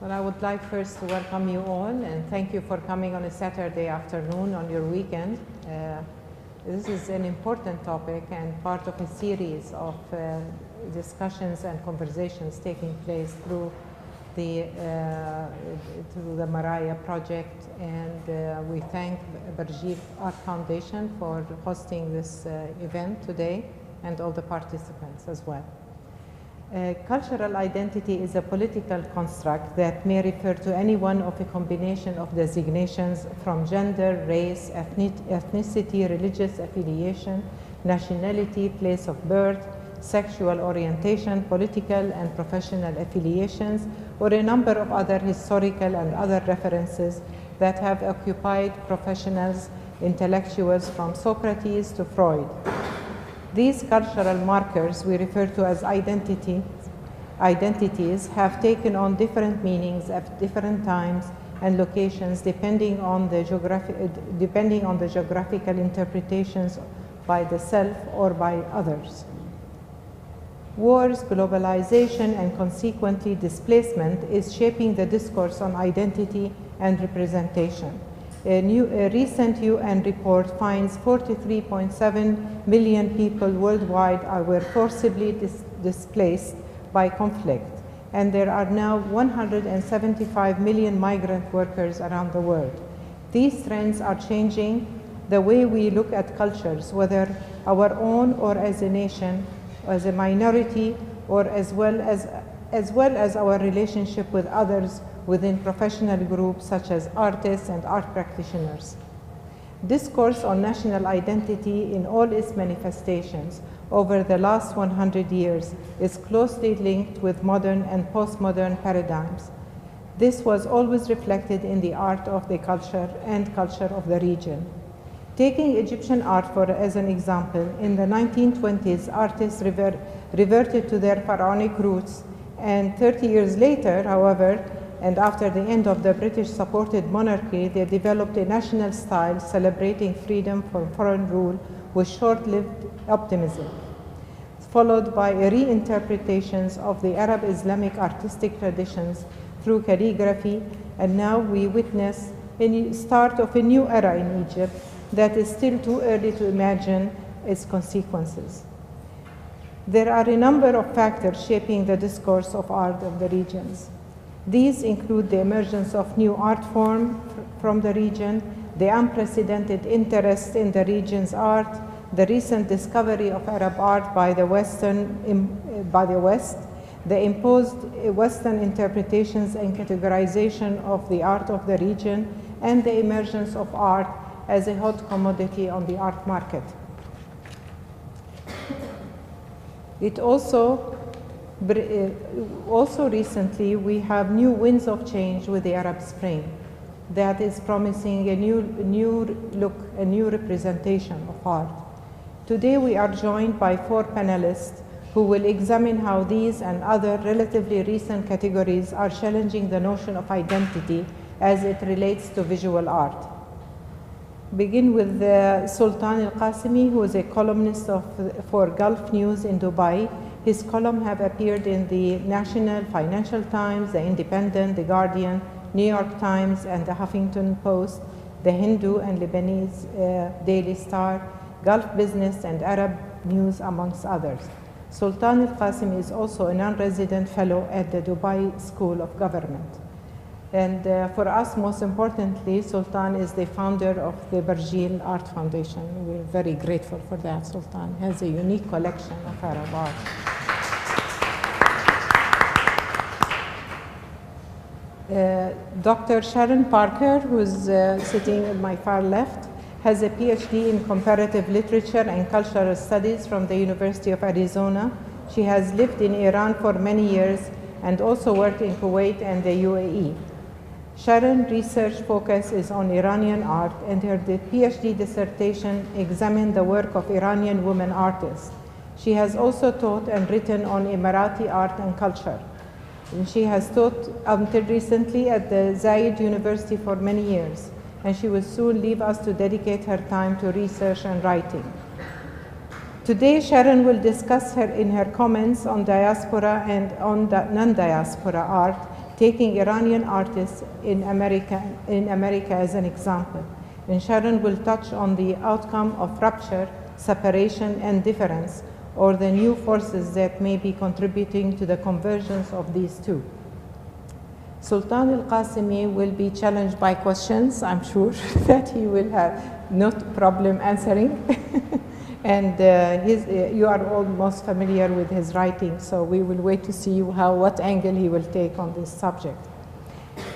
Well, I would like first to welcome you all and thank you for coming on a Saturday afternoon on your weekend. This is an important topic and part of a series of discussions and conversations taking place through the Mariah project, and we thank Barjeel Art Foundation for hosting this event today and all the participants as well. Cultural identity is a political construct that may refer to any one of a combination of designations from gender, race, ethnicity, religious affiliation, nationality, place of birth, sexual orientation, political and professional affiliations, or a number of other historical and other references that have occupied professionals, intellectuals from Socrates to Freud. These cultural markers we refer to as identities have taken on different meanings at different times and locations depending on the geographical interpretations by the self or by others. Wars, globalization, and consequently displacement is shaping the discourse on identity and representation. A recent UN report finds 43.7 million people worldwide were forcibly displaced by conflict, and there are now 175 million migrant workers around the world. These trends are changing the way we look at cultures, whether our own or as a nation, as a minority, or as well as our relationship with others within professional groups such as artists and art practitioners. Discourse on national identity in all its manifestations over the last 100 years is closely linked with modern and postmodern paradigms. This was always reflected in the art of the culture and culture of the region. Taking Egyptian art as an example, in the 1920s, artists reverted to their pharaonic roots, and 30 years later, however, and after the end of the British-supported monarchy, they developed a national style celebrating freedom from foreign rule with short-lived optimism, followed by reinterpretations of the Arab Islamic artistic traditions through calligraphy, and now we witness a start of a new era in Egypt that is still too early to imagine its consequences. There are a number of factors shaping the discourse of art of the regions. These include the emergence of new art forms from the region, the unprecedented interest in the region's art, the recent discovery of Arab art by the West, the imposed Western interpretations and categorization of the art of the region, and the emergence of art as a hot commodity on the art market. It also recently, we have new winds of change with the Arab Spring that is promising a new look, a new representation of art. Today, we are joined by 4 panelists who will examine how these and other relatively recent categories are challenging the notion of identity as it relates to visual art. Begin with Sultan Al-Qasimi, who is a columnist for Gulf News in Dubai. His columns have appeared in the National, Financial Times, The Independent, The Guardian, New York Times, and the Huffington Post, The Hindu and Lebanese Daily Star, Gulf Business, and Arab News, amongst others. Sultan Al-Qasimi is also a non-resident fellow at the Dubai School of Government. And for us, most importantly, Sultan is the founder of the Barjeel Art Foundation. We're very grateful for that. Sultan has a unique collection of Arab art. Dr. Sharon Parker, who's sitting at my far left, has a PhD in comparative literature and cultural studies from the University of Arizona. She has lived in Iran for many years and also worked in Kuwait and the UAE. Sharon's research focus is on Iranian art, and her PhD dissertation examined the work of Iranian women artists. She has also taught and written on Emirati art and culture. And she has taught until recently at the Zayed University for many years, and she will soon leave us to dedicate her time to research and writing. Today, Sharon will discuss in her comments on diaspora and on non-diaspora art, taking Iranian artists in America as an example. And Sharon will touch on the outcome of rupture, separation, and difference, or the new forces that may be contributing to the convergence of these two. Sultan Al-Qasimi will be challenged by questions. I'm sure that he will have no problem answering. And you are all most familiar with his writing, so we will wait to see what angle he will take on this subject.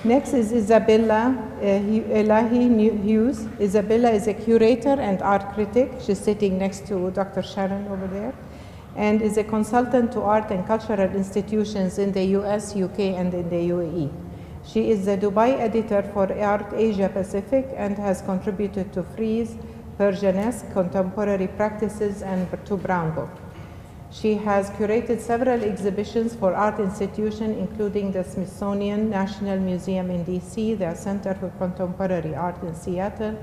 Next is Isabella Elahi Hughes. Isabella is a curator and art critic. She's sitting next to Dr. Sharon over there, and is a consultant to art and cultural institutions in the US, UK, and in the UAE. She is the Dubai editor for Art Asia Pacific and has contributed to Frieze, Persianesque, Contemporary Practices, and to Brown Book. She has curated several exhibitions for art institutions, including the Smithsonian National Museum in DC, the Center for Contemporary Art in Seattle,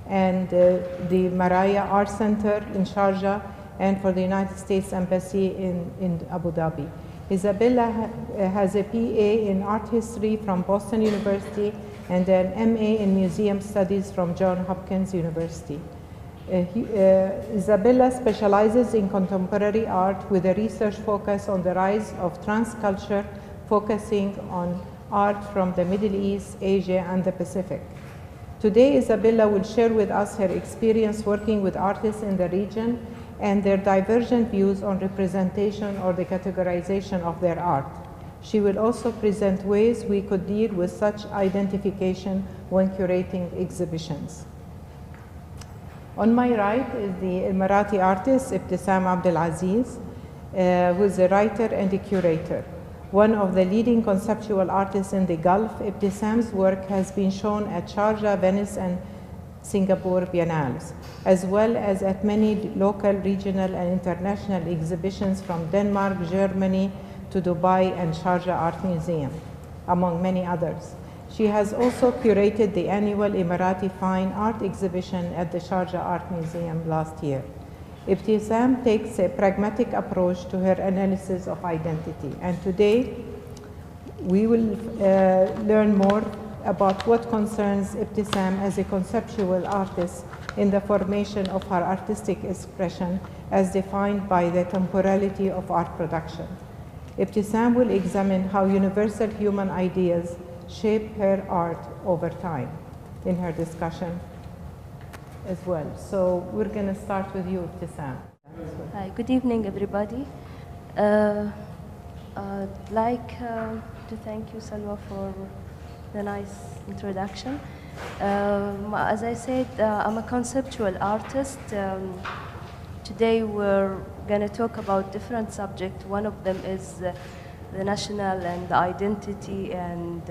and the Maraya Art Center in Sharjah, and for the United States Embassy in Abu Dhabi. Isabella has a PA in art history from Boston University and an MA in museum studies from Johns Hopkins University. Isabella specializes in contemporary art with a research focus on the rise of trans culture, focusing on art from the Middle East, Asia, and the Pacific. Today, Isabella will share with us her experience working with artists in the region and their divergent views on representation or the categorization of their art. She will also present ways we could deal with such identification when curating exhibitions. On my right is the Emirati artist Ibtisam Abdelaziz, who is a writer and a curator. One of the leading conceptual artists in the Gulf, Ibtisam's work has been shown at Sharjah, Venice, and Singapore Biennales, as well as at many local, regional, and international exhibitions from Denmark, Germany, to Dubai and Sharjah Art Museum, among many others. She has also curated the annual Emirati Fine Art exhibition at the Sharjah Art Museum last year. Ibtisam takes a pragmatic approach to her analysis of identity, and today we will learn more about what concerns Ibtisam as a conceptual artist in the formation of her artistic expression as defined by the temporality of art production. Ibtisam will examine how universal human ideas shape her art over time in her discussion as well. So we're going to start with you, Ibtisam. Hi, good evening, everybody. I'd like to thank you, Salwa, for the nice introduction. As I said, I'm a conceptual artist. Today we're going to talk about different subjects. One of them is the national and the identity, and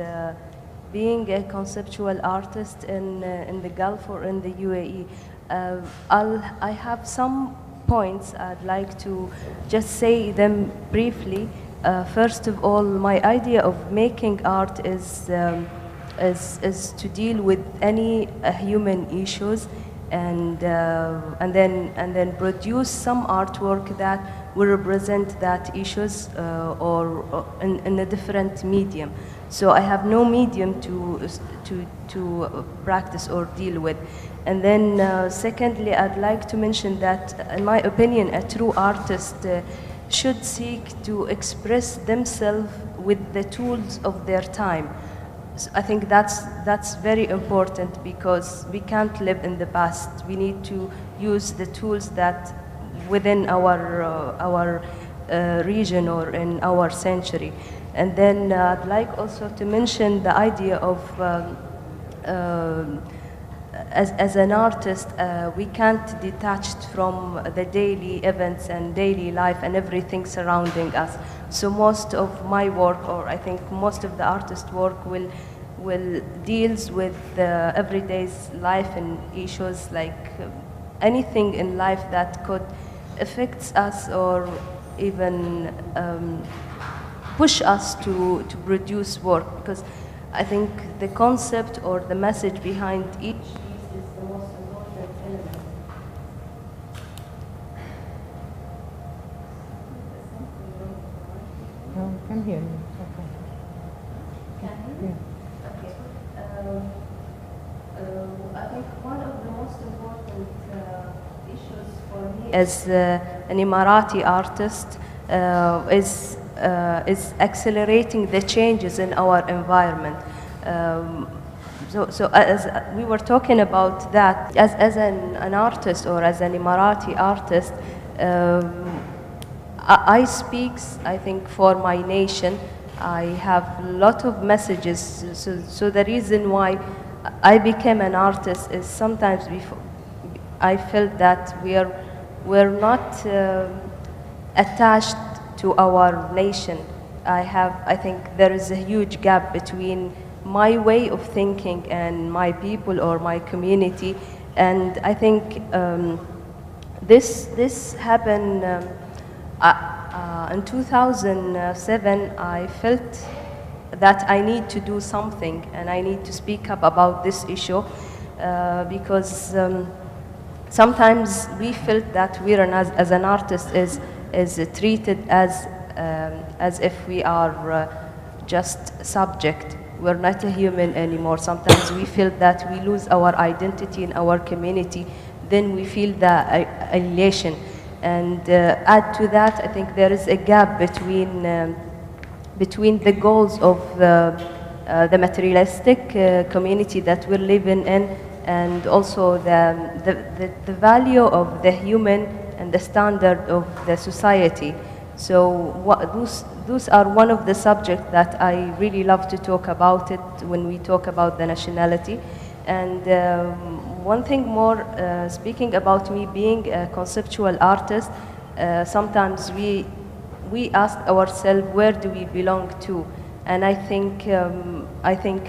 being a conceptual artist in the Gulf or in the UAE. I have some points I'd like to just say them briefly. First of all, my idea of making art is to deal with any human issues, and then produce some artwork that will represent that issues or in a different medium. So I have no medium to practice or deal with. And then secondly, I'd like to mention that, in my opinion, a true artist should seek to express themselves with the tools of their time. So I think that's very important, because we can't live in the past. We need to use the tools that within our region or in our century. And then I'd like also to mention the idea of as an artist, we can't detach from the daily events and daily life and everything surrounding us. So most of my work, or I think most of the artist work, will deals with everyday life and issues, like anything in life that could affect us or even push us to produce work. Because I think the concept or the message behind each piece is the most important element. No, I can hear you. Okay. Okay. I think one of the most important issues for me as an Emirati artist is accelerating the changes in our environment. So as we were talking about that, as an artist or as an Emirati artist, I speak, I think, for my nation. I have a lot of messages. So the reason why I became an artist is sometimes before I felt that we're not attached to our nation. I think there is a huge gap between my way of thinking and my people or my community, and I think this happened in 2007. I felt that I need to do something and I need to speak up about this issue because sometimes we felt that we as an artist is treated as if we are just subject. We're not a human anymore. Sometimes we feel that we lose our identity in our community, then we feel the alienation. And add to that, I think there is a gap between the goals of the materialistic community that we're living in, and also the value of the human and the standard of the society. So those are one of the subjects that I really love to talk about it when we talk about the nationality. And one thing more, speaking about me being a conceptual artist, sometimes we ask ourselves, where do we belong to? And I think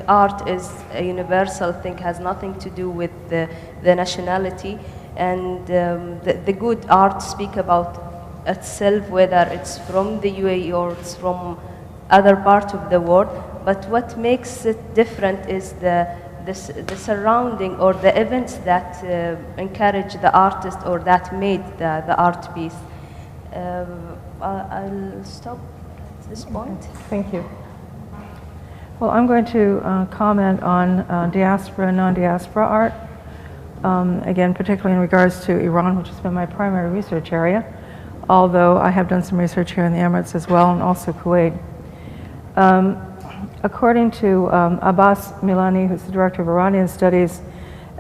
art is a universal thing, has nothing to do with the nationality. And the good art speak about itself, whether it's from the UAE or it's from other parts of the world. But what makes it different is the surrounding or the events that encourage the artist or that made the art piece. I'll stop at this point. Thank you. Well, I'm going to comment on diaspora and non-diaspora art. Again, particularly in regards to Iran, which has been my primary research area, although I have done some research here in the Emirates as well, and also Kuwait. According to Abbas Milani, who's the director of Iranian studies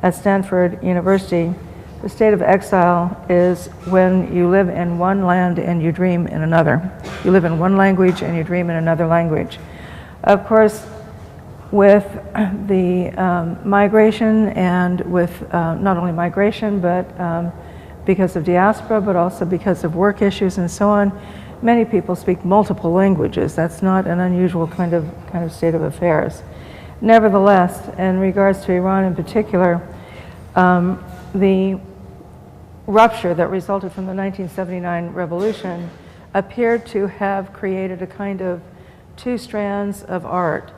at Stanford University, the state of exile is when you live in one land and you dream in another. You live in one language and you dream in another language. Of course, with the migration and with not only migration, but because of diaspora, but also because of work issues and so on, many people speak multiple languages. That's not an unusual kind of state of affairs. Nevertheless, in regards to Iran in particular, the rupture that resulted from the 1979 revolution appeared to have created a kind of two strands of art.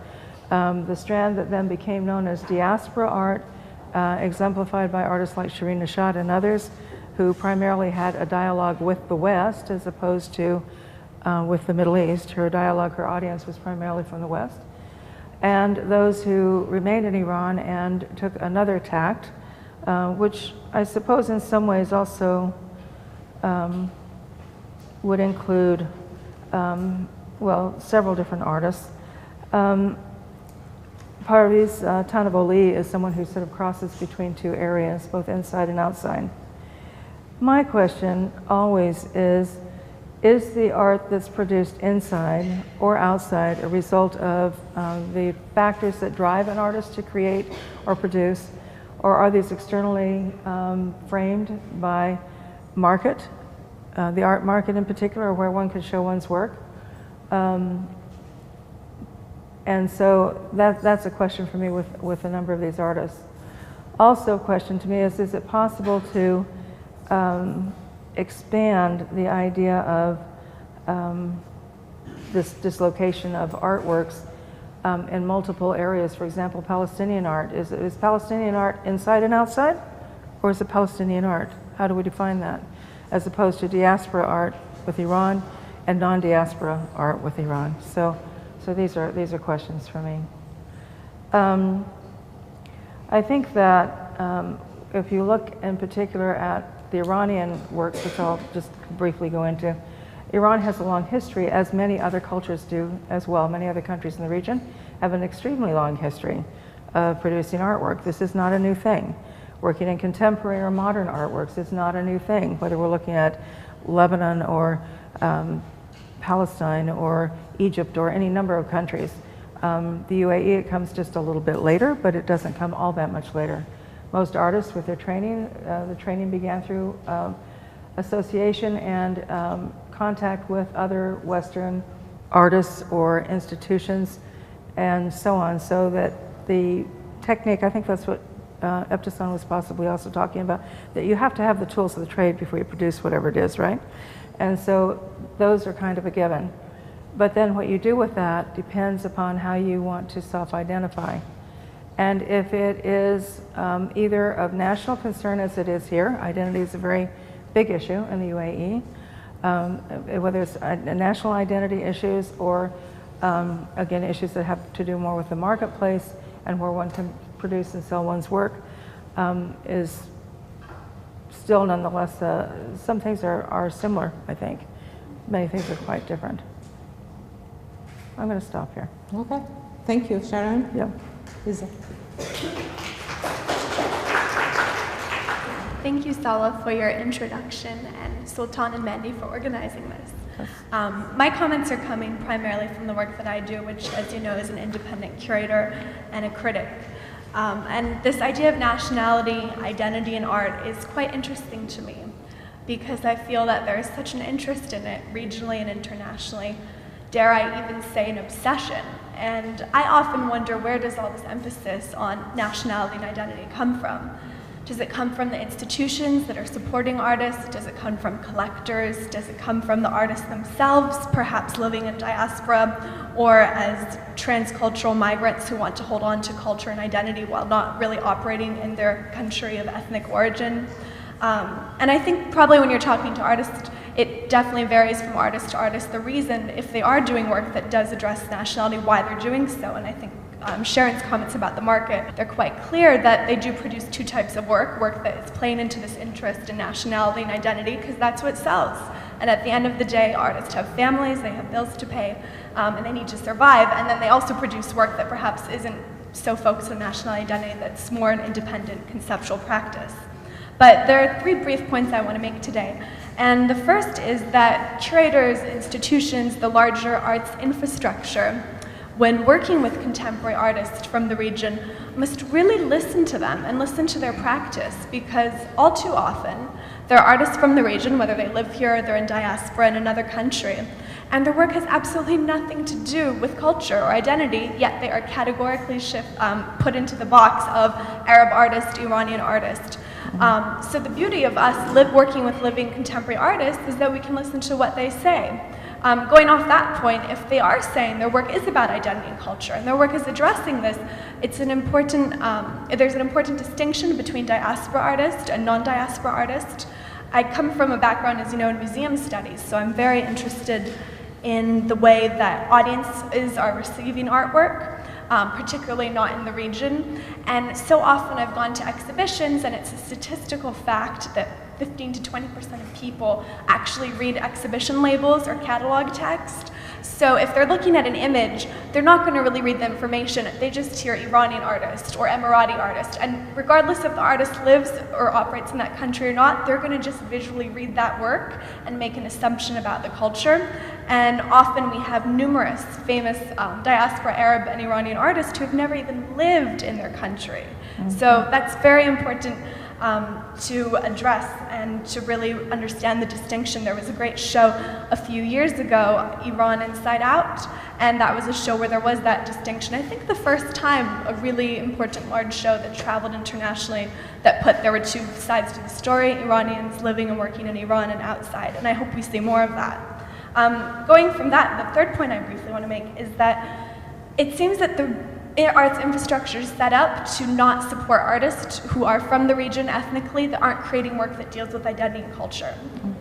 The strand that then became known as diaspora art, exemplified by artists like Shireen Nishad and others, who primarily had a dialogue with the West as opposed to with the Middle East. Her dialogue, her audience was primarily from the West. And those who remained in Iran and took another tact, which I suppose in some ways also would include, well, several different artists. Parviz Tanavoli is someone who sort of crosses between two areas, both inside and outside. My question always is the art that's produced inside or outside a result of the factors that drive an artist to create or produce, or are these externally framed by market, the art market in particular, where one can show one's work? And so that's a question for me with a number of these artists. Also a question to me is it possible to expand the idea of this dislocation of artworks in multiple areas? For example, Palestinian art. Is Palestinian art inside and outside, or is it Palestinian art? How do we define that? As opposed to diaspora art with Iran and non-diaspora art with Iran. So these are questions for me. I think that if you look in particular at the Iranian works, which I'll just briefly go into, Iran has a long history, as many other cultures do as well. Many other countries in the region have an extremely long history of producing artwork. This is not a new thing. Working in contemporary or modern artworks is not a new thing, whether we're looking at Lebanon or Palestine or Egypt or any number of countries. The UAE, it comes just a little bit later, but it doesn't come all that much later. Most artists with their training, the training began through association and contact with other Western artists or institutions and so on, so that the technique, I think that's what Ebtisson was possibly also talking about, that you have to have the tools of the trade before you produce whatever it is, right? And so those are kind of a given. But then what you do with that depends upon how you want to self-identify. And if it is either of national concern as it is here, identity is a very big issue in the UAE, whether it's national identity issues or, again, issues that have to do more with the marketplace and where one can produce and sell one's work, is still nonetheless, some things are similar, I think. Many things are quite different. I'm going to stop here. Okay. Thank you, Sharon. Yeah. Lisa. Thank you, Sala, for your introduction, and Sultan and Mandy for organizing this. Yes. My comments are coming primarily from the work that I do, which, as you know, is an independent curator and a critic. And this idea of nationality, identity, and art is quite interesting to me, because I feel that there is such an interest in it, regionally and internationally. Dare I even say an obsession. And I often wonder, where does all this emphasis on nationality and identity come from? Does it come from the institutions that are supporting artists? Does it come from collectors? Does it come from the artists themselves, perhaps living in diaspora, or as transcultural migrants who want to hold on to culture and identity while not really operating in their country of ethnic origin? And I think probably when you're talking to artists, it definitely varies from artist to artist, the reason, if they are doing work that does address nationality, why they're doing so. And I think Sharon's comments about the market, they're quite clear that they do produce two types of work that is playing into this interest in nationality and identity, because that's what sells. And at the end of the day, artists have families, they have bills to pay, and they need to survive. And then they also produce work that perhaps isn't so focused on national identity, that's more an independent conceptual practice. But there are three brief points I want to make today. And the first is that curators, institutions, the larger arts infrastructure, when working with contemporary artists from the region, must really listen to them and listen to their practice, because all too often, there are artists from the region, whether they live here or they're in diaspora in another country, and their work has absolutely nothing to do with culture or identity, yet they are categorically put into the box of Arab artist, Iranian artist. So the beauty of us working with living contemporary artists is that we can listen to what they say. Going off that point, if they are saying their work is about identity and culture, and their work is addressing this, it's an important, there's an important distinction between diaspora artist and non-diaspora artist. I come from a background, as you know, in museum studies, so I'm very interested in the way that audiences are receiving artwork, particularly not in the region. And so often I've gone to exhibitions, and it's a statistical fact that 15 to 20% of people actually read exhibition labels or catalog text. So if they're looking at an image, they're not going to really read the information. They just hear Iranian artist or Emirati artist. And regardless if the artist lives or operates in that country or not, they're going to just visually read that work and make an assumption about the culture. And often we have numerous famous diaspora Arab and Iranian artists who have never even lived in their country. So that's very important to address and to really understand the distinction. There was a great show a few years ago, Iran Inside Out, and that was a show where there was that distinction. I think the first time a really important large show that traveled internationally that there were two sides to the story, Iranians living and working in Iran and outside, and I hope we see more of that. Going from that, the third point I briefly want to make is that it seems that the arts infrastructure is set up to not support artists who are from the region ethnically that aren't creating work that deals with identity and culture.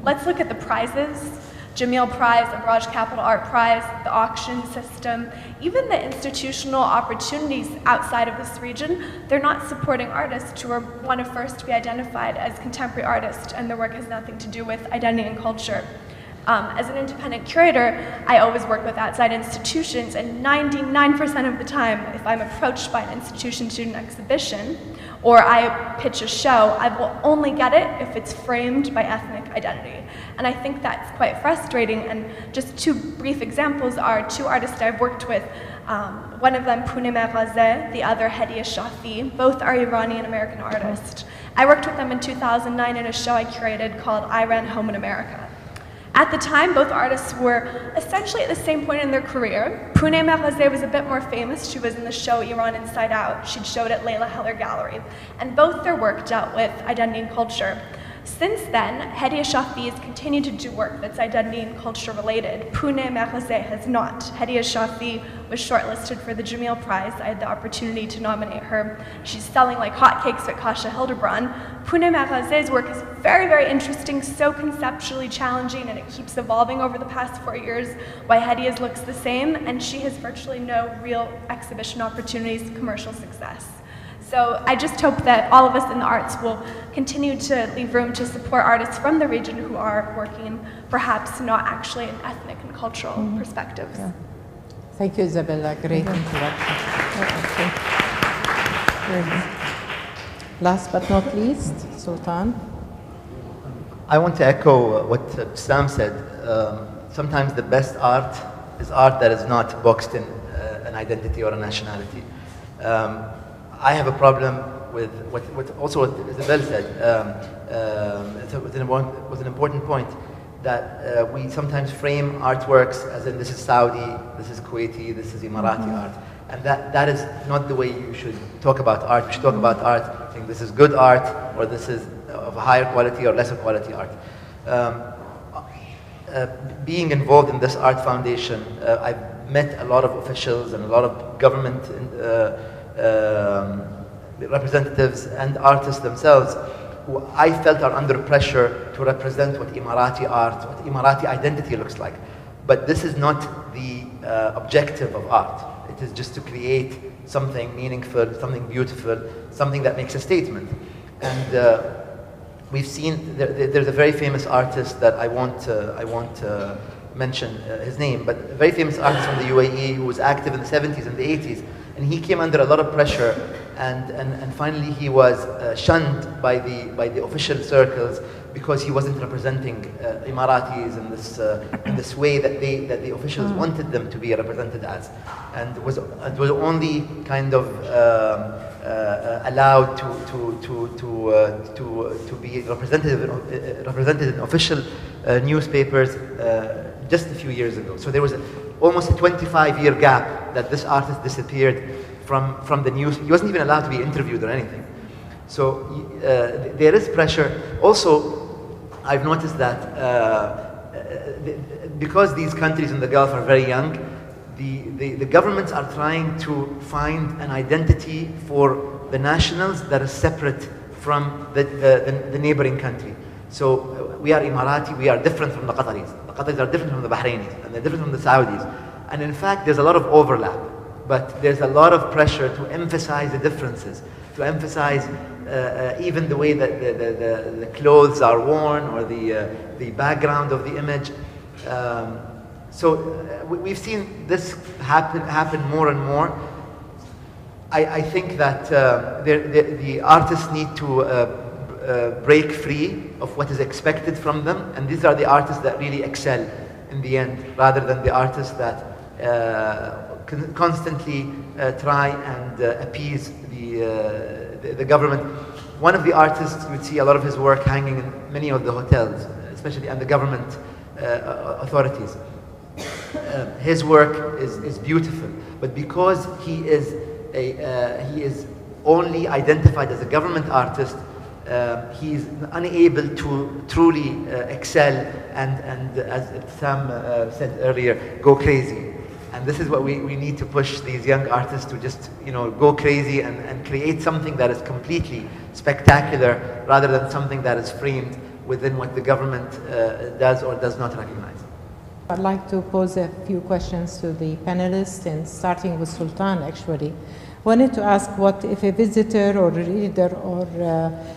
Let's look at the prizes. Jamil Prize, the Barrage Capital Art Prize, the auction system, even the institutional opportunities outside of this region, they're not supporting artists who are one of first to be identified as contemporary artists, and their work has nothing to do with identity and culture. As an independent curator, I always work with outside institutions, and 99% of the time, if I'm approached by an institution to do an exhibition, or I pitch a show, I will only get it if it's framed by ethnic identity. And I think that's quite frustrating, and just two brief examples are two artists I've worked with. One of them, Poune Meghazeh, the other, Hediye Shafi. Both are Iranian-American artists. I worked with them in 2009 in a show I curated called I Ran Home in America. At the time, both artists were essentially at the same point in their career. Poune Meghazeh was a bit more famous. She was in the show Iran Inside Out. She'd showed at Leila Heller Gallery. And both their work dealt with identity and culture. Since then, Hediye Shafi has continued to do work that's identity and culture related. Poune Meghazeh has not. Hediye Shafi was shortlisted for the Jamil Prize. I had the opportunity to nominate her. She's selling like hotcakes at Kasha Hildebrand. Poune Meghazeh's work is very, very interesting, so conceptually challenging, and it keeps evolving over the past 4 years, while Hediye's looks the same, and she has virtually no real exhibition opportunities, commercial success. So I just hope that all of us in the arts will continue to leave room to support artists from the region who are working, perhaps not actually in ethnic and cultural perspectives. Yeah. Thank you, Isabella. Great introduction. Last but not least, Sultan. I want to echo what Sam said. Sometimes the best art is art that is not boxed in an identity or a nationality. I have a problem with what Isabel said. It was an important point that we sometimes frame artworks as in this is Saudi, this is Kuwaiti, this is Emirati art. And that is not the way you should talk about art. You should talk about art saying this is good art, or this is of a higher quality or lesser quality art. Being involved in this art foundation, I've met a lot of officials and a lot of government representatives and artists themselves who I felt are under pressure to represent what Emirati art, what Emirati identity looks like. But this is not the objective of art. It is just to create something meaningful, something beautiful, something that makes a statement. And we've seen, there's a very famous artist that I won't mention his name, but a very famous artist from the UAE who was active in the 70s and the 80s. And he came under a lot of pressure, and finally he was shunned by the official circles because he wasn't representing Emiratis in this way that the officials wanted them to be represented as, and it was only kind of allowed to be represented in official newspapers just a few years ago. So there was almost a 25-year gap that this artist disappeared from the news. He wasn't even allowed to be interviewed or anything. So there is pressure. Also, I've noticed that because these countries in the Gulf are very young, the governments are trying to find an identity for the nationals that is separate from the neighboring country. So we are Emirati, we are different from the Qataris. The Qataris are different from the Bahrainis, and they're different from the Saudis. And in fact, there's a lot of overlap, but there's a lot of pressure to emphasize the differences, to emphasize even the way that the clothes are worn or the background of the image. So we've seen this happen more and more. I think that the artists need to break free of what is expected from them, and these are the artists that really excel in the end, rather than the artists that constantly try and appease the government. One of the artists, you would see a lot of his work hanging in many of the hotels, especially, and the government authorities. His work is beautiful, but because he is only identified as a government artist, he is unable to truly excel and as Sam said earlier, go crazy. And this is what we need to push these young artists to just, go crazy and create something that is completely spectacular rather than something that is framed within what the government does or does not recognize. I'd like to pose a few questions to the panelists, and starting with Sultan, actually. Wanted to ask what if a visitor or a reader or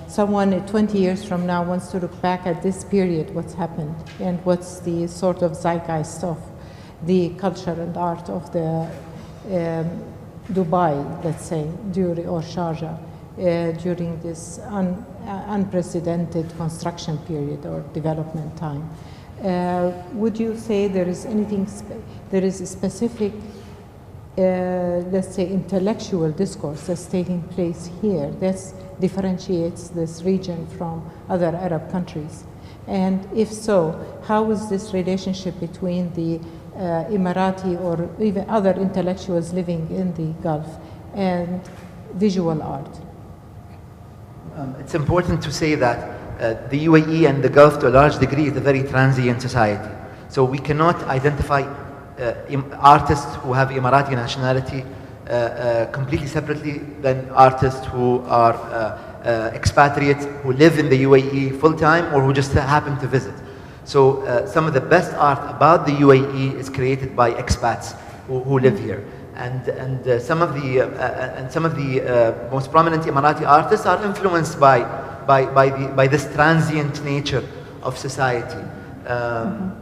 someone 20 years from now wants to look back at this period, what's happened, and what's the sort of zeitgeist of the culture and art of the Dubai, let's say, or Sharjah, during this unprecedented construction period or development time. Would you say there is anything, there is a specific, let's say, intellectual discourse that's taking place here that differentiates this region from other Arab countries? And if so, how is this relationship between the Emirati or even other intellectuals living in the Gulf and visual art? It's important to say that the UAE and the Gulf, to a large degree, is a very transient society. So we cannot identify artists who have Emirati nationality completely separately than artists who are expatriates who live in the UAE full-time or who just happen to visit. So some of the best art about the UAE is created by expats who live here. And some of the most prominent Emirati artists are influenced by this transient nature of society.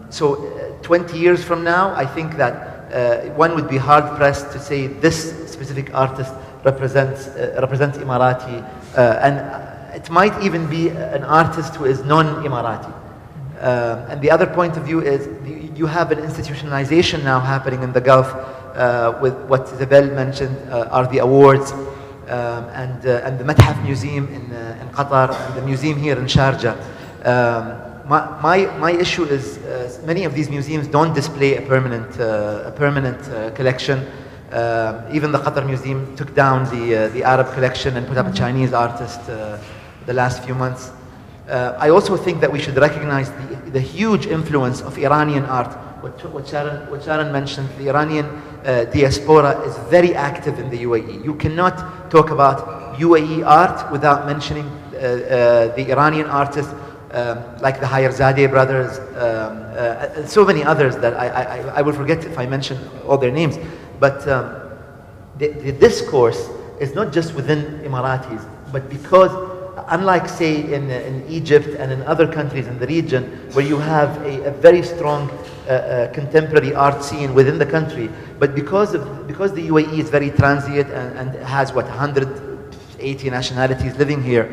So 20 years from now, I think that one would be hard pressed to say this specific artist represents Emirati, and it might even be an artist who is non-Emirati. And the other point of view is you have an institutionalization now happening in the Gulf with what Isabel mentioned are the awards and the Mathaf Museum in Qatar and the museum here in Sharjah. My issue is many of these museums don't display a permanent collection. Even the Qatar Museum took down the Arab collection and put up a Chinese artist the last few months. I also think that we should recognize the huge influence of Iranian art. What Sharon mentioned, the Iranian diaspora is very active in the UAE. You cannot talk about UAE art without mentioning the Iranian artists like the Hayyarzadeh brothers, and so many others that I will forget if I mention all their names. But the discourse is not just within Emiratis, but because unlike, say, in Egypt and in other countries in the region, where you have a very strong contemporary art scene within the country, but because the UAE is very transient and has, 180 nationalities living here,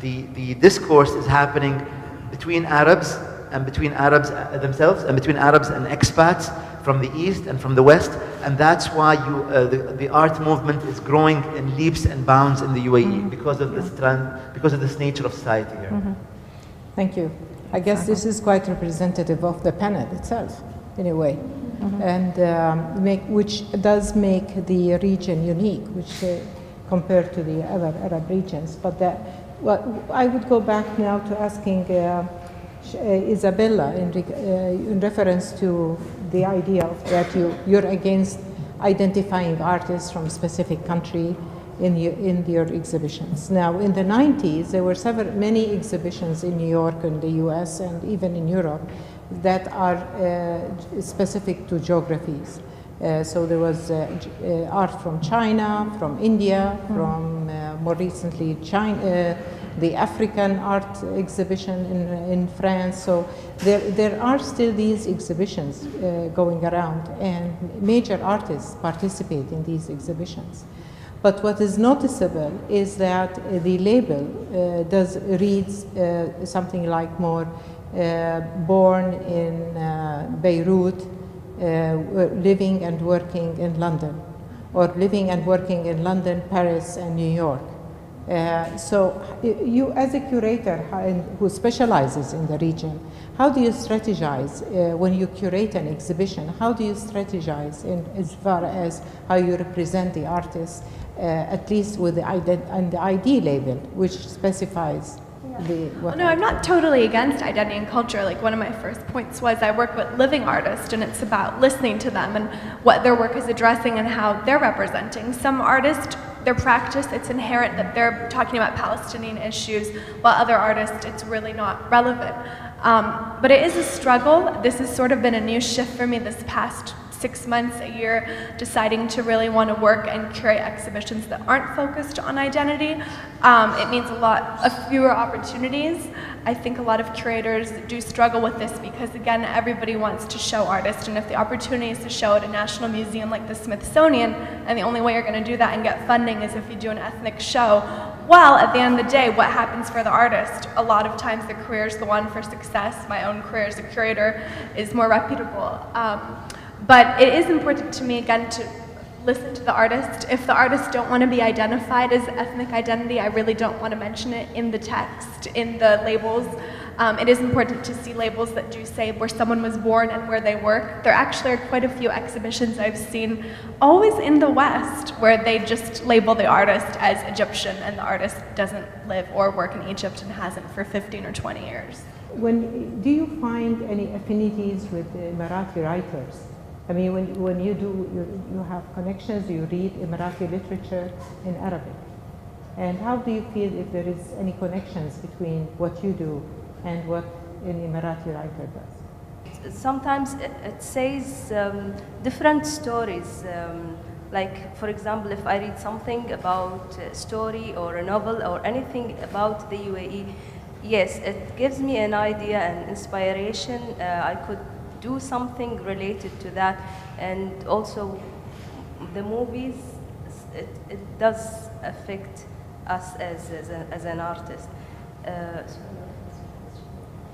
the discourse is happening between Arabs and between Arabs themselves and between Arabs and expats from the East and from the West, and that's why the art movement is growing in leaps and bounds in the UAE because of this nature of society here. Thank you. I guess this is quite representative of the panel itself, in a way, and which does make the region unique, which compared to the other Arab regions. But I would go back now to asking Isabella in reference to the idea that you're against identifying artists from a specific country in your exhibitions. Now, in the 90s, there were many exhibitions in New York and the US and even in Europe that are specific to geographies. So there was art from China, from India, from more recently China, the African art exhibition in France. So there are still these exhibitions going around, and major artists participate in these exhibitions. But what is noticeable is that the label reads something like more born in Beirut, living and working in London, or living and working in London, Paris, and New York. So you, as a curator who specializes in the region, how do you strategize when you curate an exhibition? How do you strategize as far as how you represent the artist, at least with the ID label, which specifies Well, no, I'm not totally against identity and culture. Like, one of my first points was I work with living artists, and it's about listening to them and what their work is addressing and how they're representing. Some artists their practice, it's inherent that they're talking about Palestinian issues, while other artists, it's really not relevant. But it is a struggle. This has sort of been a new shift for me this past 6 months, a year, deciding to really want to work and curate exhibitions that aren't focused on identity. It means a lot of fewer opportunities. I think a lot of curators do struggle with this because, again, everybody wants to show artists, and if the opportunity is to show at a national museum like the Smithsonian, and the only way you're going to do that and get funding is if you do an ethnic show, well, at the end of the day, what happens for the artist? A lot of times the career is the one for success. My own career as a curator is more reputable. But it is important to me, again, to listen to the artist. If the artists don't want to be identified as ethnic identity, I really don't want to mention it in the text, in the labels. It is important to see labels that do say where someone was born and where they work. There actually are quite a few exhibitions I've seen, always in the West, where they just label the artist as Egyptian and the artist doesn't live or work in Egypt and hasn't for 15 or 20 years. Do you find any affinities with the Emirati writers? I mean, when you do, you have connections, you read Emirati literature in Arabic. And how do you feel if there is any connections between what you do and what an Emirati writer does? Sometimes it says different stories. Like, for example, if I read something about a story or a novel or anything about the UAE, yes, it gives me an idea and inspiration. I could do something related to that, and also the movies, it does affect us as an artist.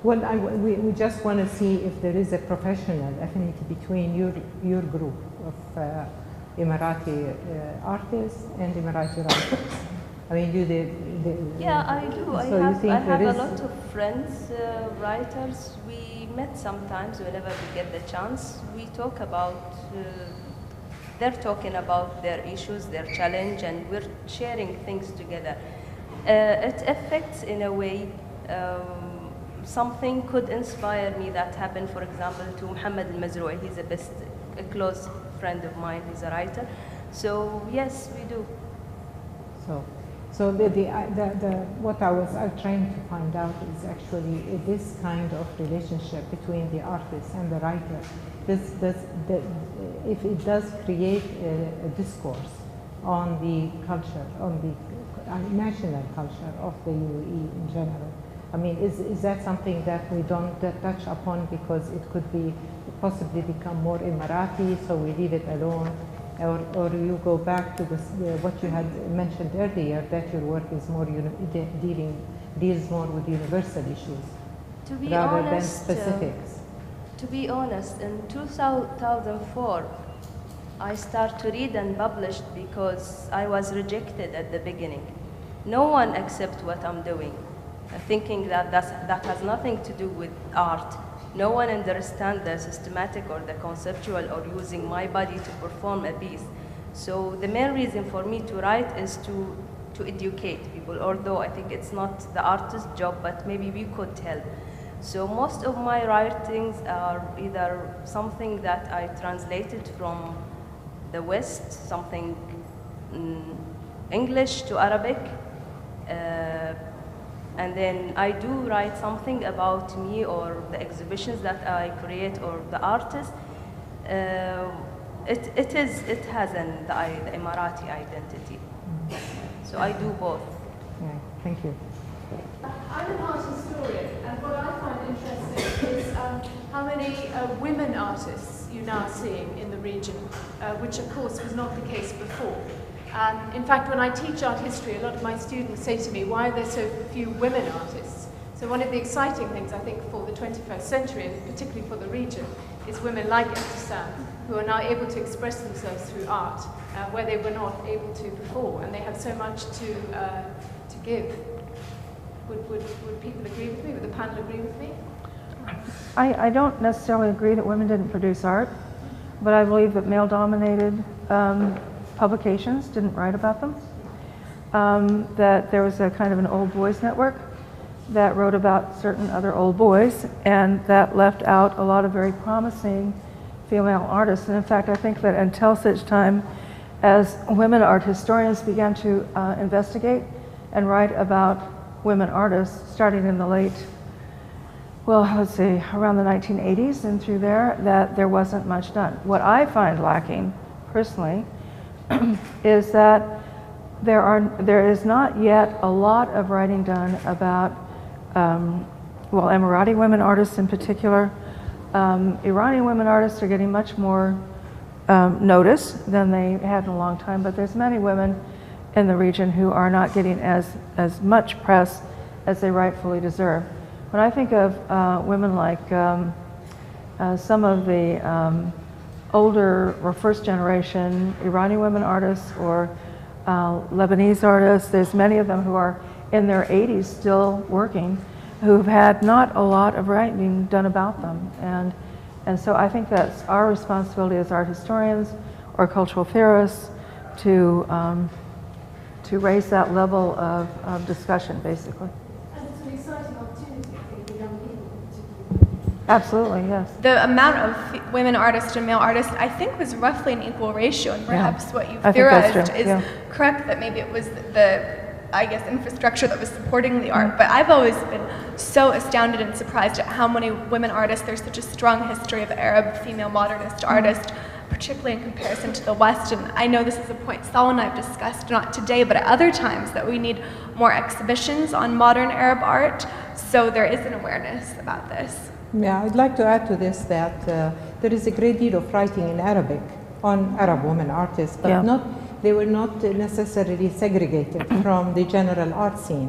Well, we just want to see if there is a professional affinity between your group of Emirati artists and Emirati writers. I mean, yeah, I do. So I have a lot of friends, writers. We met sometimes whenever we get the chance. We talk about, they're talking about their issues, their challenge, and we're sharing things together. It affects, in a way, something could inspire me that happened, for example, to Muhammad al-Mazroui. He's a close friend of mine. He's a writer. So, yes, we do. So what I was trying to find out is actually this kind of relationship between the artist and the writer. If it does create a discourse on the culture, on the national culture of the UAE in general. I mean, is that something that we don't touch upon because it could be possibly become more Emirati, so we leave it alone? Or you go back to what you had mentioned earlier, that your work is more deals more with universal issues rather than specifics. To be honest, in 2004, I started to read and published because I was rejected at the beginning. No one accepts what I'm doing, thinking that has nothing to do with art. No one understands the systematic or the conceptual or using my body to perform a piece. So the main reason for me to write is to educate people, although I think it's not the artist's job, but maybe we could help. So most of my writings are either something that I translated from the West, something English to Arabic, and then I do write something about me or the exhibitions that I create or the artist. It has the Emirati identity. So I do both. Yeah, thank you. I'm an art historian, and what I find interesting is how many women artists you're now seeing in the region, which of course was not the case before. In fact, when I teach art history, a lot of my students say to me, why are there so few women artists? So one of the exciting things, I think, for the 21st century, and particularly for the region, is women like Ebtisam, who are now able to express themselves through art, where they were not able to before, and they have so much to give. Would people agree with me? Would the panel agree with me? I don't necessarily agree that women didn't produce art, but I believe that male-dominated publications didn't write about them. That there was a kind of an old boys network that wrote about certain other old boys, and that left out a lot of very promising female artists. And in fact, I think that until such time as women art historians began to investigate and write about women artists, starting in the late, well, let's say around the 1980s and through there, that there wasn't much done. What I find lacking, personally, is that there is not yet a lot of writing done about, well, Emirati women artists in particular. Iranian women artists are getting much more notice than they had in a long time, but there's many women in the region who are not getting as much press as they rightfully deserve. When I think of women like some of the older or first generation Iranian women artists or Lebanese artists, there's many of them who are in their 80s still working, who've had not a lot of writing done about them. And so I think that's our responsibility as art historians or cultural theorists to raise that level of discussion, basically. And it's an exciting opportunity, I think, for young people particularly. Absolutely, yes. The amount of women artists and male artists, I think, was roughly an equal ratio, and perhaps what you've I think that's theorized true, is yeah. correct, that maybe it was the, I guess, infrastructure that was supporting the art. But I've always been so astounded and surprised at how many women artists, there's such a strong history of Arab female modernist artists, particularly in comparison to the West. And I know this is a point Saul and I have discussed, not today, but at other times, that we need more exhibitions on modern Arab art, so there is an awareness about this. Yeah, I'd like to add to this that there is a great deal of writing in Arabic on Arab women artists, but they were not necessarily segregated from the general art scene.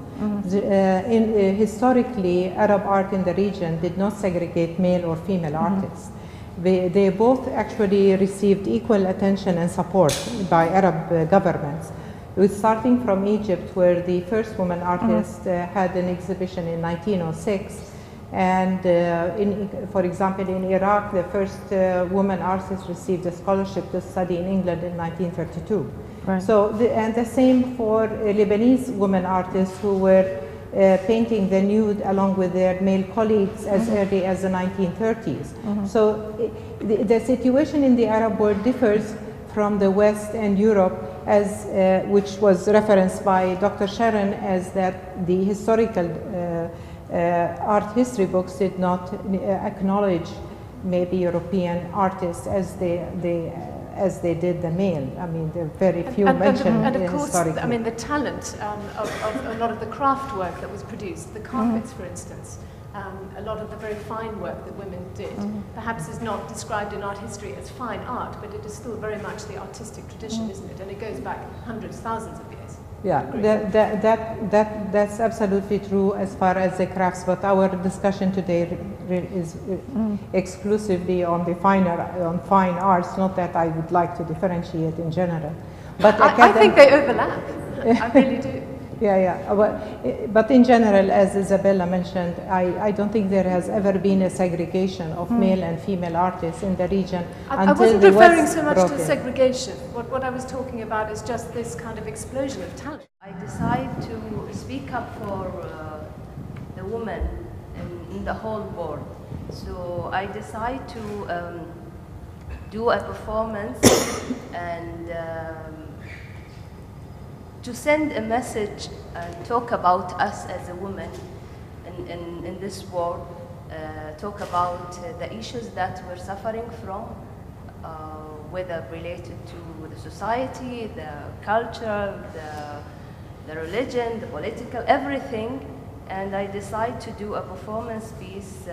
Historically, Arab art in the region did not segregate male or female artists. They both actually received equal attention and support by Arab governments. It was starting from Egypt, where the first woman artist had an exhibition in 1906. And for example, in Iraq, the first woman artist received a scholarship to study in England in 1932. Right. So, and the same for Lebanese women artists who were painting the nude along with their male colleagues as early as the 1930s. So the situation in the Arab world differs from the West and Europe, as which was referenced by Dr. Sharon, as that the historical art history books did not acknowledge maybe European artists as they did the male. I mean, there are very few mentioned and of course, historically. I mean, the talent of a lot of the craft work that was produced, the carpets, for instance, a lot of the very fine work that women did, perhaps is not described in art history as fine art, but it is still very much the artistic tradition, isn't it? And it goes back hundreds, thousands of years. Yeah, that's absolutely true as far as the crafts, but our discussion today is exclusively on the fine arts, not that I would like to differentiate in general. But I think they overlap, I really do. But in general, as Isabella mentioned, I don't think there has ever been a segregation of male and female artists in the region I until wasn't the referring West so much broke to in. segregation. What I was talking about is just this kind of explosion of talent. I decide to speak up for the women in the whole world. So I decide to do a performance and to send a message and talk about us as a woman in this world, talk about the issues that we're suffering from, whether related to the society, the culture, the religion, the political, everything. And I decide to do a performance piece,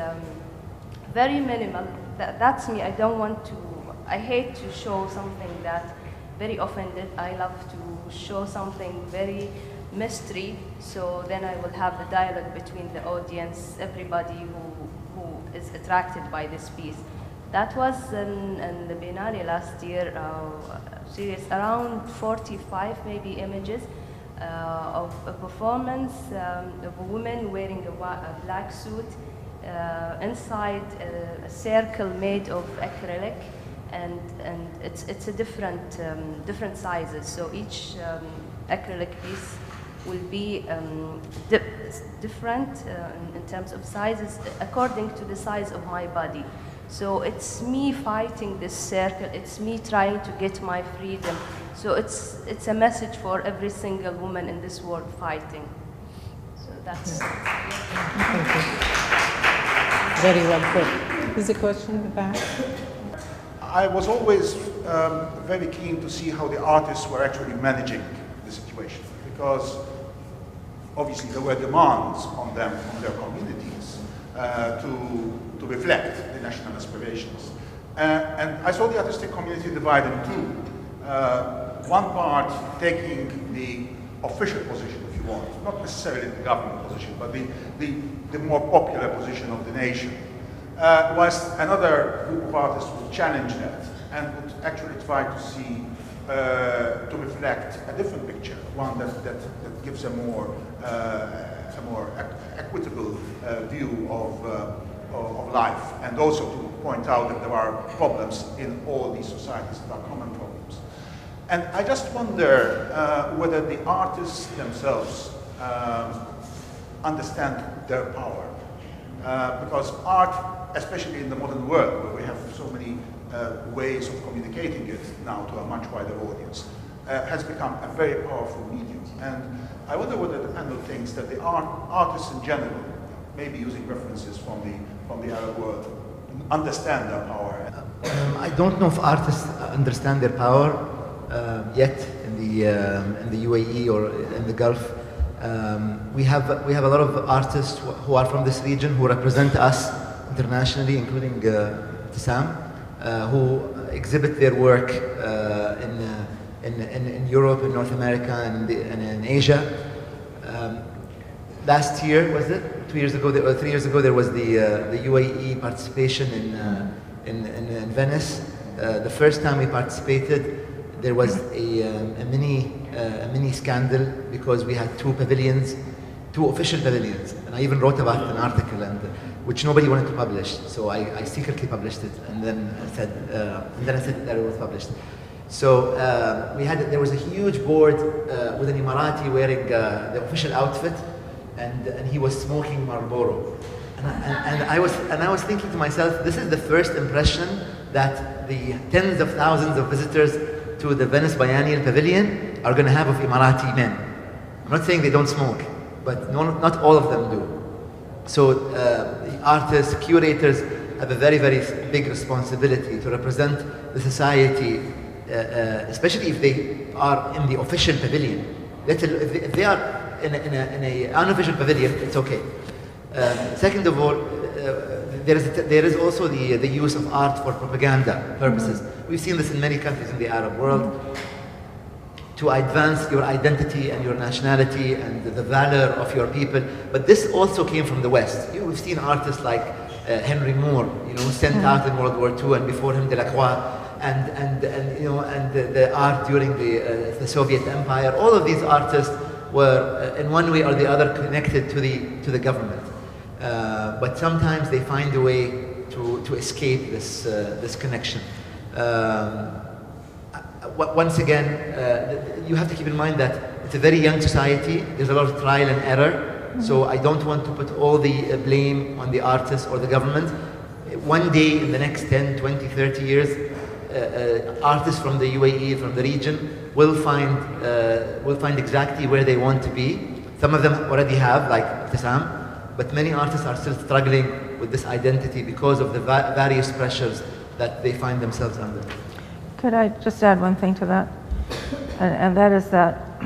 very minimal. That's me. I don't want to, I hate to show something that very offended. I love to show something very mystery, so then I will have the dialogue between the audience, everybody who is attracted by this piece. That was in the Biennale last year, series around 45 maybe images of a performance of a woman wearing a black suit inside a circle made of acrylic. And it's a different sizes. So each acrylic piece will be different in terms of sizes according to the size of my body. So it's me fighting this circle, it's me trying to get my freedom. So it's a message for every single woman in this world fighting. So that's... Thank you. Very well put. There's a question in the back. I was always very keen to see how the artists were actually managing the situation, because obviously there were demands on them, on their communities, to reflect the national aspirations. And I saw the artistic community divided in two. One part taking the official position, if you want, not necessarily the government position, but the more popular position of the nation. Whilst another group of artists would challenge that and would actually try to see, to reflect a different picture, one that gives a more equitable view of life, and also to point out that there are problems in all these societies that are common problems. And I just wonder whether the artists themselves understand their power. Because art, especially in the modern world, where we have so many ways of communicating it now to a much wider audience, has become a very powerful medium. And I wonder whether the panel thinks that the artists in general, maybe using references from the Arab world, understand their power. I don't know if artists understand their power yet in the UAE or in the Gulf. We have a lot of artists who are from this region who represent us internationally, including Tissam, who exhibit their work in Europe, in North America, and in Asia. Last year, was it? 2 years ago, or 3 years ago, there was the UAE participation in Venice. The first time we participated, there was a mini scandal because we had two official pavilions, and I even wrote about an article, which nobody wanted to publish. So I secretly published it, and then I said that it was published. So there was a huge board with an Emirati wearing the official outfit, and he was smoking Marlboro. And I was thinking to myself, this is the first impression that the tens of thousands of visitors to the Venice Biennial Pavilion are going to have of Emirati men. I'm not saying they don't smoke, but not all of them do. So the artists, curators have a very, very big responsibility to represent the society, especially if they are in the official pavilion. If they are in an unofficial pavilion, it's okay. Second of all, there is also the use of art for propaganda purposes. We've seen this in many countries in the Arab world. To advance your identity and your nationality and the valor of your people. But this also came from the West. We've seen artists like Henry Moore, sent out in World War II, and before him Delacroix, and the art during the Soviet Empire. All of these artists were in one way or the other connected to the government. But sometimes they find a way to escape this connection. Once again, you have to keep in mind that it's a very young society. There's a lot of trial and error. So I don't want to put all the blame on the artists or the government. One day in the next 10, 20, 30 years, artists from the UAE, from the region, will find exactly where they want to be. Some of them already have, like Tissam, but many artists are still struggling with this identity because of the various pressures that they find themselves under. Could I just add one thing to that? And that is that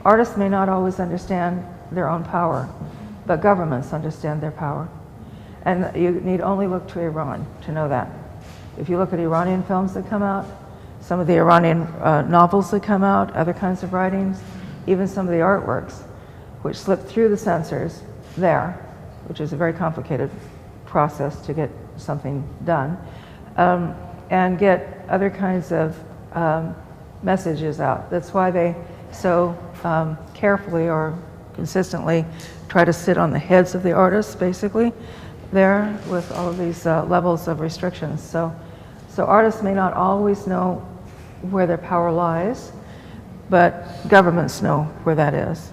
artists may not always understand their own power, but governments understand their power. And you need only look to Iran to know that. If you look at Iranian films that come out, some of the Iranian novels that come out, other kinds of writings, even some of the artworks, which slip through the censors there, which is a very complicated process to get something done, and get other kinds of messages out. That's why they so carefully or consistently try to sit on the heads of the artists, basically, there with all of these levels of restrictions. So artists may not always know where their power lies, but governments know where that is.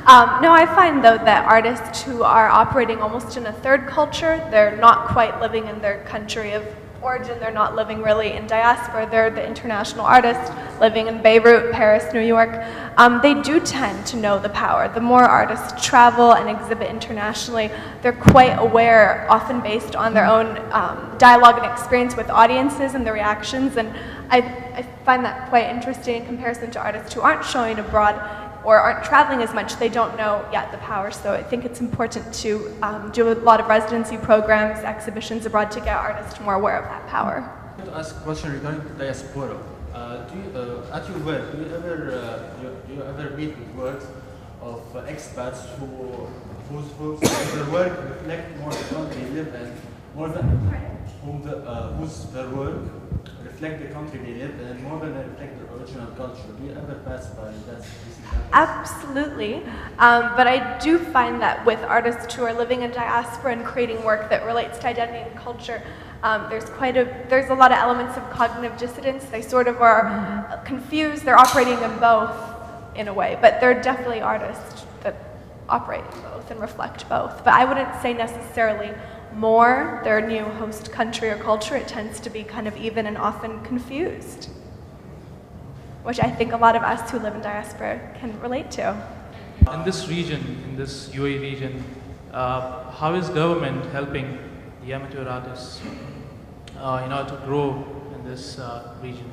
No, I find though that artists who are operating almost in a third culture, they're not quite living in their country of origin, they're not living really in diaspora, they're the international artists living in Beirut, Paris, New York. They do tend to know the power. The more artists travel and exhibit internationally, they're quite aware, often based on their own dialogue and experience with audiences and the reactions, and I find that quite interesting in comparison to artists who aren't showing abroad or aren't traveling as much. They don't know yet the power, so I think it's important to do a lot of residency programs, exhibitions abroad to get artists more aware of that power. I want to ask a question regarding diaspora. At your work, do you ever meet with works of expats whose their work reflect more the country they live in, more than whose their work reflect the country they live in, more than they reflect their original culture? Do you ever pass by that? Absolutely, but I do find that with artists who are living in diaspora and creating work that relates to identity and culture, there's a lot of elements of cognitive dissonance. They sort of are confused. They're operating in both in a way, but they're definitely artists that operate in both and reflect both. But I wouldn't say necessarily more their new host country or culture. It tends to be kind of even and often confused, which I think a lot of us who live in diaspora can relate to. In this region, in this UAE region, how is government helping the amateur artists in order to grow in this region?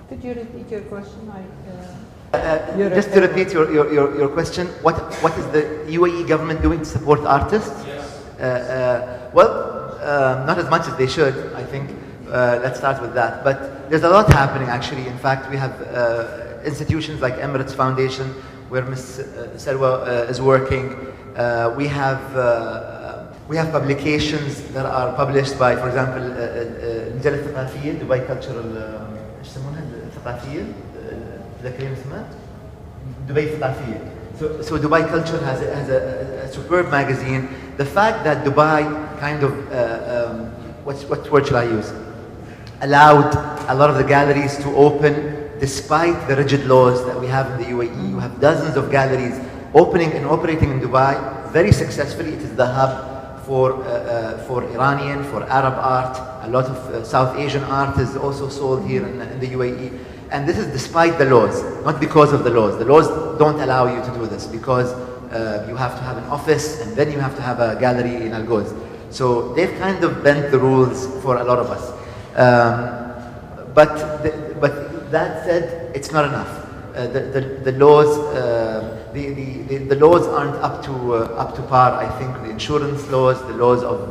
Could you repeat your question? Just to repeat your question, what is the UAE government doing to support artists? Yes. Not as much as they should, I think. Let's start with that. But there's a lot happening, actually. In fact, we have institutions like Emirates Foundation, where Ms. Salwa is working. We have publications that are published by, for example, المجلة الثقافية, Dubai Cultural, ايش يسمونها الثقافية؟ ذكرين اسمها؟ Dubai الثقافية. So Dubai Culture has a superb magazine. The fact that Dubai kind of, what word shall I use? Allowed a lot of the galleries to open despite the rigid laws that we have in the UAE. You have dozens of galleries opening and operating in Dubai very successfully. It is the hub for Iranian, for Arab art. A lot of South Asian art is also sold here in the UAE. And this is despite the laws, not because of the laws. The laws don't allow you to do this because you have to have an office and then you have to have a gallery in Al Ghoz. So they've kind of bent the rules for a lot of us. But that said, it's not enough. The laws aren't up to par. I think the insurance laws, the laws of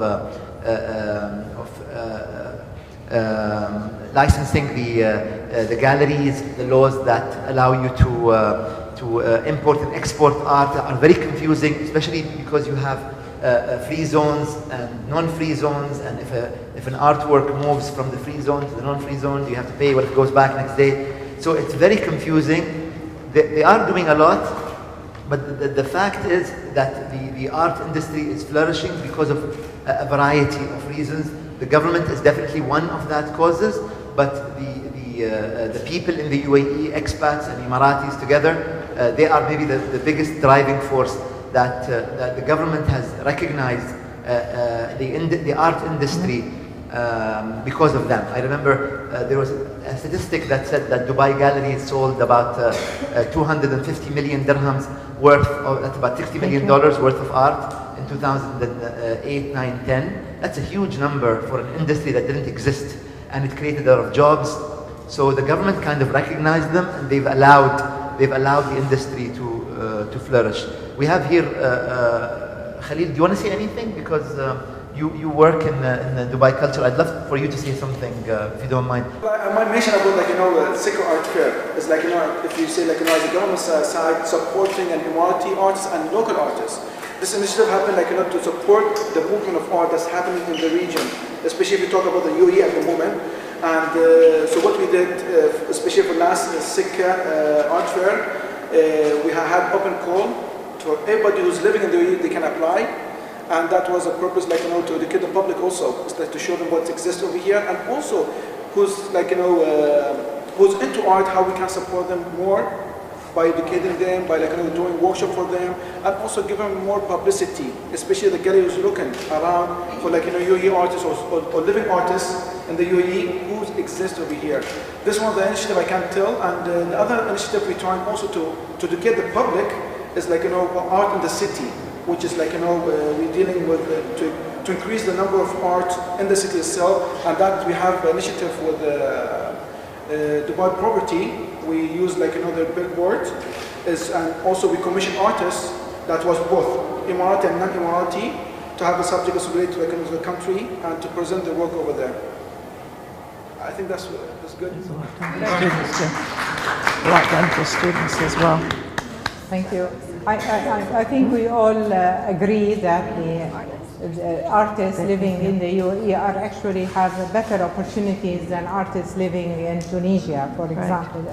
licensing the galleries, the laws that allow you to import and export art are very confusing, especially because you have free zones and non-free zones, and if an artwork moves from the free zone to the non-free zone, you have to pay what it goes back next day. So it's very confusing. They are doing a lot, but the fact is that the art industry is flourishing because of a variety of reasons. The government is definitely one of that causes, but the people in the UAE, expats and Emiratis together, they are maybe the biggest driving force that the government has recognized the art industry because of them. I remember there was a statistic that said that Dubai Gallery sold about 250 million dirhams worth of, that's about $60 million worth of art in 2008, 9, 10. That's a huge number for an industry that didn't exist, and it created a lot of jobs. So the government kind of recognized them, and they've allowed the industry to flourish. We have here Khalil. Do you want to say anything? Because you work in the Dubai culture. I'd love for you to say something, if you don't mind. I might mention about Sikh art fair. It's like, if you say as the government side supporting and Emirati artists and local artists. This initiative happened to support the movement of art that's happening in the region, especially if you talk about the UAE at the moment. And so what we did, especially for last Sikh art fair, we had open call for everybody who's living in the UAE, they can apply. And that was a purpose, to educate the public also, to show them what exists over here, and also who's who's into art, how we can support them more by educating them, by doing workshop for them, and also give them more publicity, especially the galleries looking around for UAE artists or living artists in the UAE who exist over here. This is one of the initiatives I can tell, and the other initiative we're trying also to educate the public is art in the city, which is we're dealing with to increase the number of art in the city itself, and that we have an initiative with Dubai Property. We use their billboard, and also we commission artists that was both Emirati and non-Emirati to have the subjects related to the country and to present their work over there. I think that's good. There's a lot done for students too. A lot done for students as well. Thank you. I think we all agree that the artists living in the UAE are actually have better opportunities than artists living in Tunisia, for example,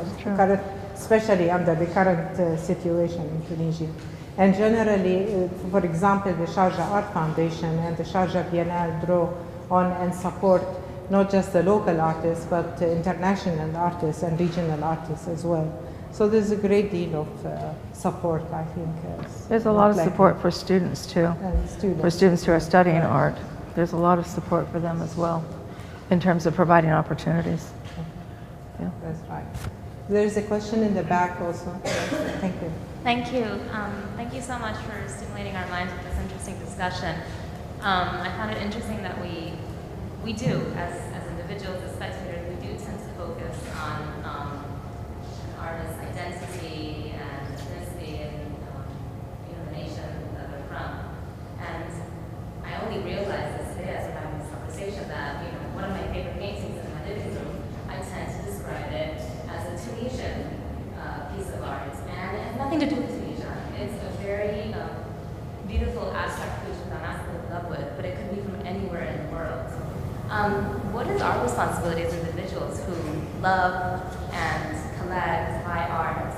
especially under the current situation in Tunisia. And generally, for example, the Sharjah Art Foundation and the Sharjah Biennale draw on and support not just the local artists, but international artists and regional artists as well. So there's a great deal of support, I think. There's a lot of support for students too. For students who are studying art. There's a lot of support for them as well in terms of providing opportunities. Yeah. That's right. There's a question in the back also. Thank you. Thank you. Thank you so much for stimulating our minds with this interesting discussion. I found it interesting that we do, as individuals, as spectators, we do tend to focus on artist's identity and ethnicity and the nation that they're from. And I only realized this today as we're having this conversation that one of my favorite paintings in my living room, I tend to describe it as a Tunisian piece of art, and it has nothing to do with Tunisia. It's a very beautiful abstract creature that I'm absolutely in love with, but it could be from anywhere in the world. What is our responsibility as individuals who love and collect, buy art,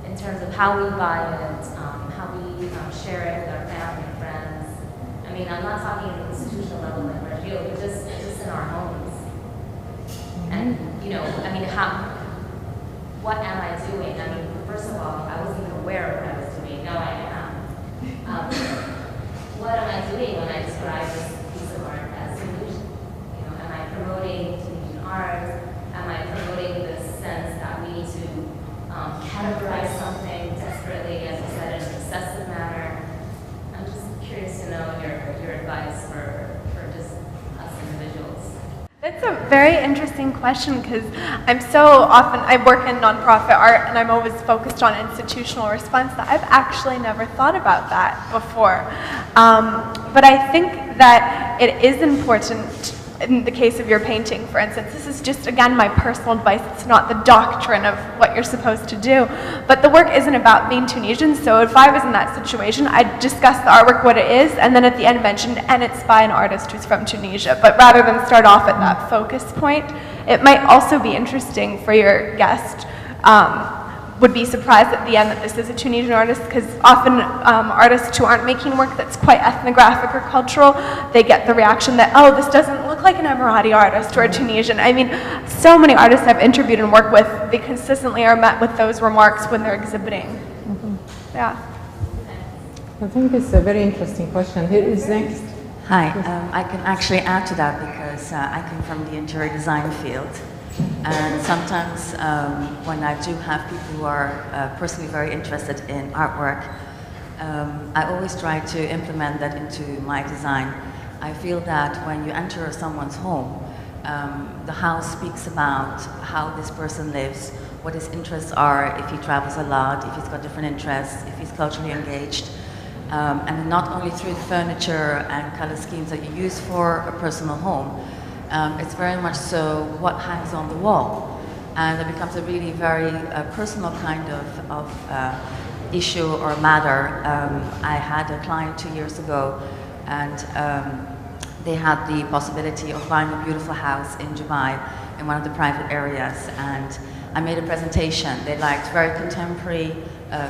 in terms of how we buy it, how we share it with our family and friends? I mean, I'm not talking at the institutional level like Brazil, but just in our homes. And I mean, what am I doing? I mean, first of all, I wasn't even aware of what I was doing. Now I am. What am I doing when I describe this piece of art as Tunisian? Am I promoting Tunisian art? Am I promoting this sense that we need to categorize something desperately, as you said, in an obsessive manner? I'm just curious to know your advice for just us individuals. That's a very interesting question, because I work in nonprofit art and I'm always focused on institutional response. I've actually never thought about that before. But I think that it is important in the case of your painting, for instance. This is just, again, my personal advice. It's not the doctrine of what you're supposed to do. But the work isn't about being Tunisian, so if I was in that situation, I'd discuss the artwork, what it is, and then at the end mention, and it's by an artist who's from Tunisia. But rather than start off at that focus point, it might also be interesting for your guest would be surprised at the end that this is a Tunisian artist, because often artists who aren't making work that's quite ethnographic or cultural, they get the reaction that, oh, this doesn't look like an Emirati artist or a Tunisian. I mean, so many artists I've interviewed and worked with, they consistently are met with those remarks when they're exhibiting. Yeah. I think it's a very interesting question. Here is next. Hi, I can actually add to that because I come from the interior design field. And sometimes when I do have people who are personally very interested in artwork, I always try to implement that into my design. I feel that when you enter someone's home, the house speaks about how this person lives, what his interests are, if he travels a lot, if he's got different interests, if he's culturally engaged. And not only through the furniture and color schemes that you use for a personal home, it's very much so what hangs on the wall. And it becomes a really very personal kind of issue or matter. I had a client 2 years ago, and they had the possibility of buying a beautiful house in Dubai in one of the private areas, and I made a presentation. They liked very contemporary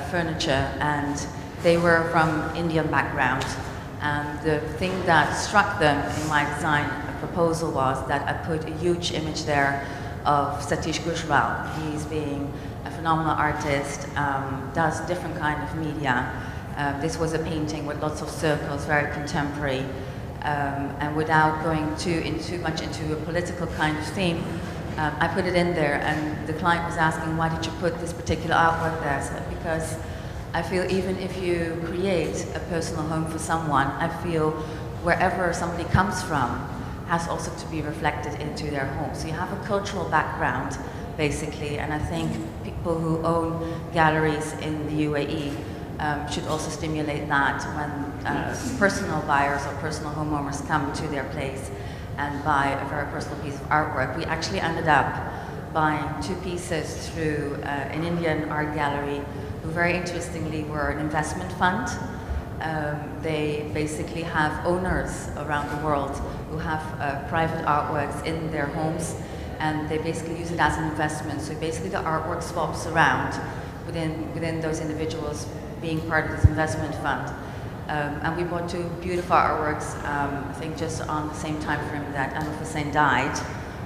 furniture, and they were from Indian background. And the thing that struck them in my design proposal was that I put a huge image there of Satish Gujral. He's being a phenomenal artist, does different kind of media. This was a painting with lots of circles, very contemporary, and without going too much into a political kind of theme, I put it in there, and the client was asking, why did you put this particular artwork there? So, because I feel even if you create a personal home for someone, I feel wherever somebody comes from has also to be reflected into their home. So you have a cultural background, basically, and I think people who own galleries in the UAE should also stimulate that when personal buyers or personal homeowners come to their place and buy a very personal piece of artwork. We actually ended up buying 2 pieces through an Indian art gallery who very interestingly were an investment fund. They basically have owners around the world who have private artworks in their homes, and they basically use it as an investment. So basically the artwork swaps around within those individuals being part of this investment fund. And we bought 2 beautiful artworks, I think just on the same time frame that Anwar Hussein died,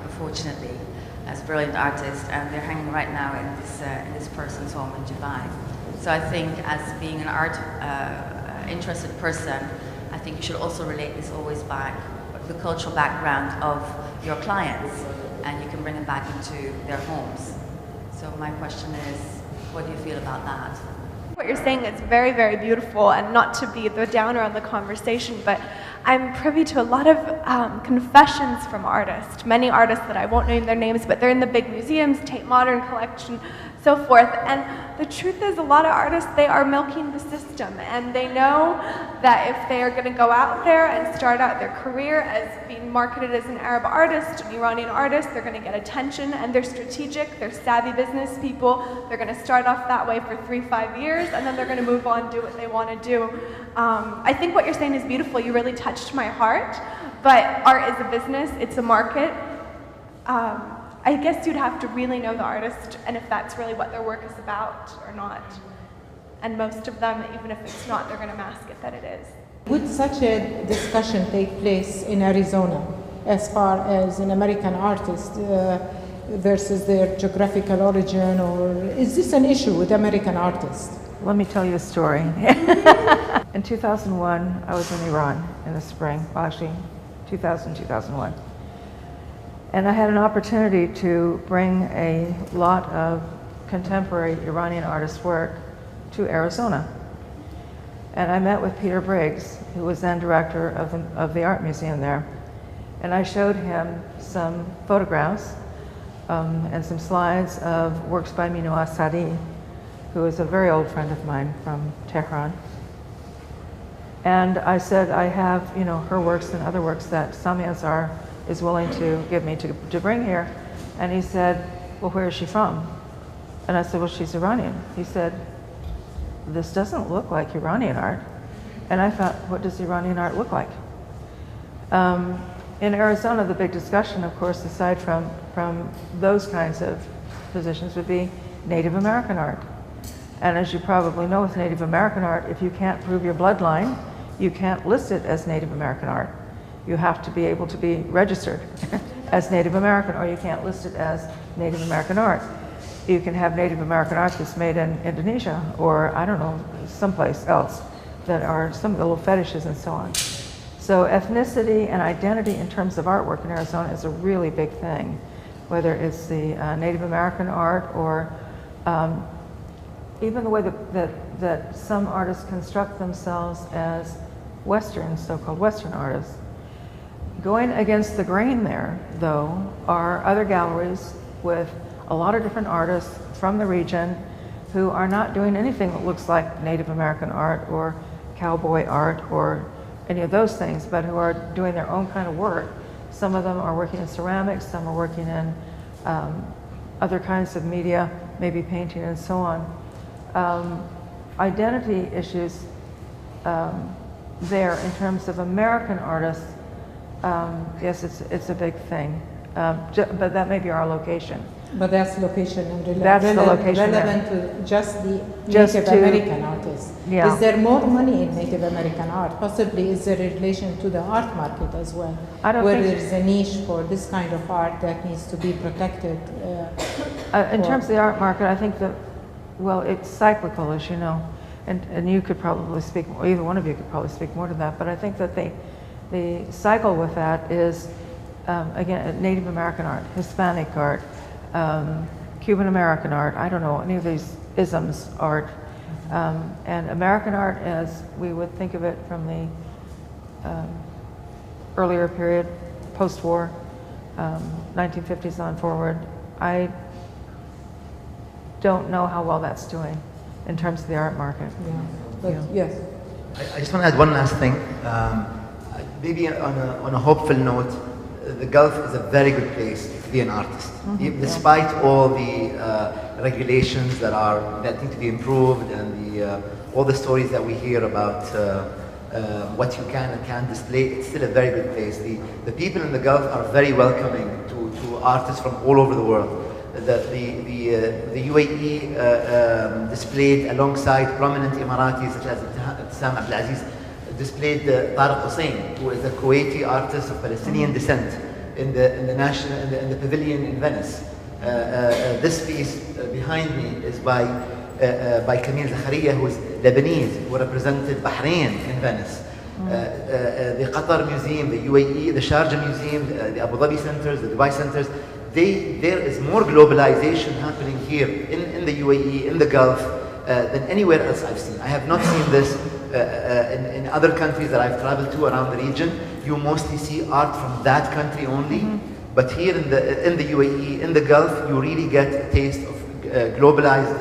unfortunately, as a brilliant artist, and they're hanging right now in this person's home in Dubai. So I think as being an art interested person, I think you should also relate this always back the cultural background of your clients, and you can bring them back into their homes. So my question is, what do you feel about that? What you're saying is very, very beautiful, and not to be the downer on the conversation, but I'm privy to a lot of confessions from artists, many artists that I won't name their names, but they're in the big museums, Tate Modern Collection, so forth. And the truth is, a lot of artists, they are milking the system, and they know that if they are going to go out there and start out their career as being marketed as an Arab artist, an Iranian artist, they're going to get attention, and they're strategic, they're savvy business people. They're going to start off that way for 3-5 years, and then they're going to move on, do what they want to do. I think what you're saying is beautiful. You really touched my heart, but art is a business, it's a market. I guess you'd have to really know the artist and if that's really what their work is about or not. And most of them, even if it's not, they're going to mask it that it is. Would such a discussion take place in Arizona as far as an American artist versus their geographical origin, or is this an issue with American artists? Let me tell you a story. In 2001, I was in Iran in the spring, well, actually 2001. And I had an opportunity to bring a lot of contemporary Iranian artists' work to Arizona. And I met with Peter Briggs, who was then director of the art museum there. And I showed him some photographs and some slides of works by Minoa Sadi, who is a very old friend of mine from Tehran. And I said, I have, her works and other works that Sami Azar is willing to give me to bring here. And he said, well, where is she from? And I said, well, she's Iranian. He said, this doesn't look like Iranian art. And I thought, what does Iranian art look like? In Arizona, the big discussion, of course, aside from those kinds of positions, would be Native American art. And as you probably know with Native American art, if you can't prove your bloodline, you can't list it as Native American art. You have to be able to be registered as Native American, or you can't list it as Native American art. You can have Native American art that's made in Indonesia, or I don't know, someplace else, that are some of the little fetishes and so on. So ethnicity and identity in terms of artwork in Arizona is a really big thing, whether it's the Native American art or even the way that some artists construct themselves as Western, so-called Western artists. Going against the grain there, though, are other galleries with a lot of different artists from the region who are not doing anything that looks like Native American art or cowboy art or any of those things, but who are doing their own kind of work. Some of them are working in ceramics, some are working in other kinds of media, maybe painting and so on. Identity issues there in terms of American artists, yes, it's a big thing. but that may be our location. But that's location and That's the location relevant to just the Native American artists. Yeah. Is there more money in Native American art? Possibly is there a relation to the art market as well? I don't where think there's a niche for this kind of art that needs to be protected. In terms of the art market, I think that, well, it's cyclical, as you know, and you could probably speak, or either one of you could probably speak more to that, but I think that the cycle with that is, again, Native American art, Hispanic art, Cuban American art, I don't know, any of these isms art, and American art as we would think of it from the earlier period, post-war, 1950s on forward. I don't know how well that's doing in terms of the art market. Yeah, but yes. I just want to add one last thing. Maybe on a hopeful note, the Gulf is a very good place to be an artist. Despite all the regulations that need to be improved and all the stories that we hear about what you can and can't display, it's still a very good place. The people in the Gulf are very welcoming to artists from all over the world. The UAE displayed alongside prominent Emiratis such as Sam Abdelaziz, displayed Tariq Hussein, who is a Kuwaiti artist of Palestinian descent, in the pavilion in Venice. This piece behind me is by Camille Zakharia, who is Lebanese, who represented Bahrain in Venice. The Qatar Museum, the UAE, the Sharjah Museum, the Abu Dhabi centers, the Dubai centers, there is more globalization happening here in the UAE, in the Gulf, than anywhere else I've seen. I have not seen this in other countries that I've traveled to around the region. You mostly see art from that country only, but here in the UAE, in the Gulf, you really get a taste of globalized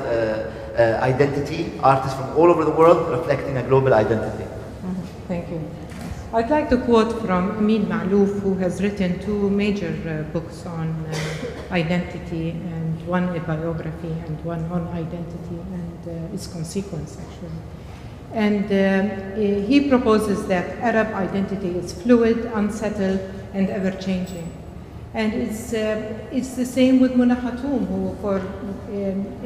identity, artists from all over the world reflecting a global identity. Thank you. I'd like to quote from Amin Ma'louf, who has written two major books on identity, and one a biography and one on identity and its consequence, actually. And he proposes that Arab identity is fluid, unsettled, and ever-changing. And it's the same with Mona Khatoum, who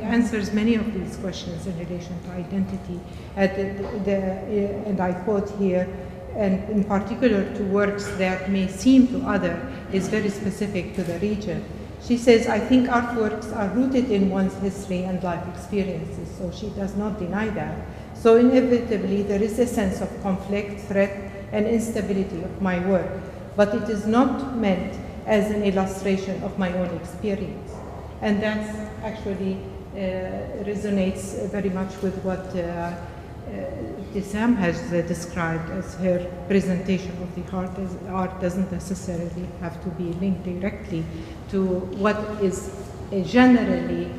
answers many of these questions in relation to identity. And I quote here, and in particular to works that may seem to others is very specific to the region. She says, I think artworks are rooted in one's history and life experiences, so she does not deny that. So inevitably, there is a sense of conflict, threat, and instability of my work, but it is not meant as an illustration of my own experience. And that actually resonates very much with what Sam has described as her presentation of the art. As art doesn't necessarily have to be linked directly to what is generally,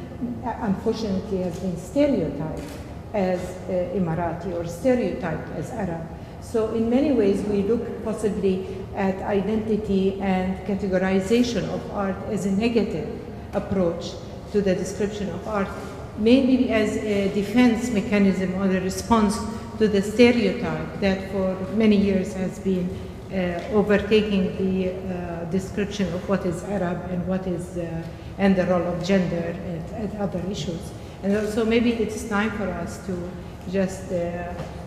unfortunately, has been stereotyped as Emirati or stereotyped as Arab. So in many ways, we look possibly at identity and categorization of art as a negative approach to the description of art, maybe as a defense mechanism or a response to the stereotype that for many years has been overtaking the description of what is Arab and what is, and the role of gender and other issues. And also maybe it's time for us to just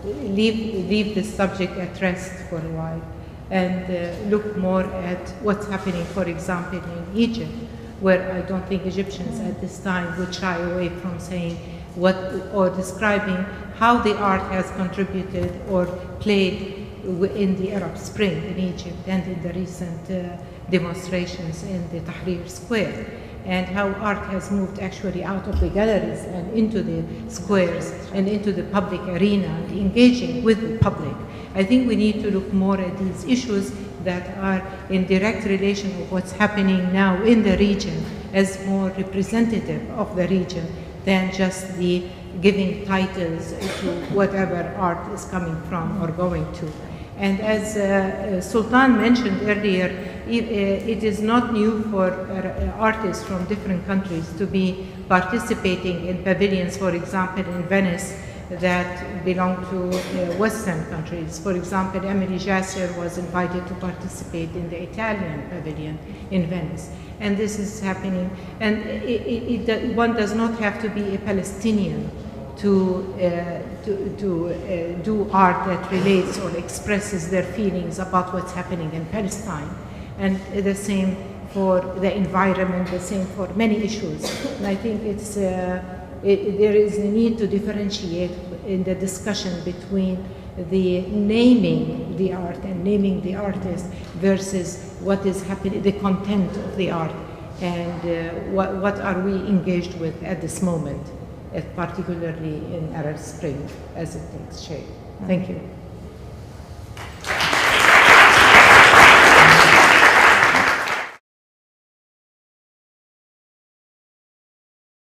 leave this subject at rest for a while and look more at what's happening, for example, in Egypt, where I don't think Egyptians at this time would shy away from saying what, or describing how the art has contributed or played in the Arab Spring in Egypt and in the recent demonstrations in the Tahrir Square, and how art has moved actually out of the galleries and into the squares and into the public arena and engaging with the public. I think we need to look more at these issues that are in direct relation with what's happening now in the region as more representative of the region than just the giving titles to whatever art is coming from or going to. And as Sultan mentioned earlier, it is not new for artists from different countries to be participating in pavilions, for example, in Venice, that belong to Western countries. For example, Emily Jasser was invited to participate in the Italian pavilion in Venice. And this is happening, and one does not have to be a Palestinian to do art that relates or expresses their feelings about what's happening in Palestine. And the same for the environment, the same for many issues. And I think it's, there is a need to differentiate in the discussion between the naming the art and naming the artist versus what is happening, the content of the art, and what are we engaged with at this moment, particularly in Arab Spring as it takes shape. Thank you.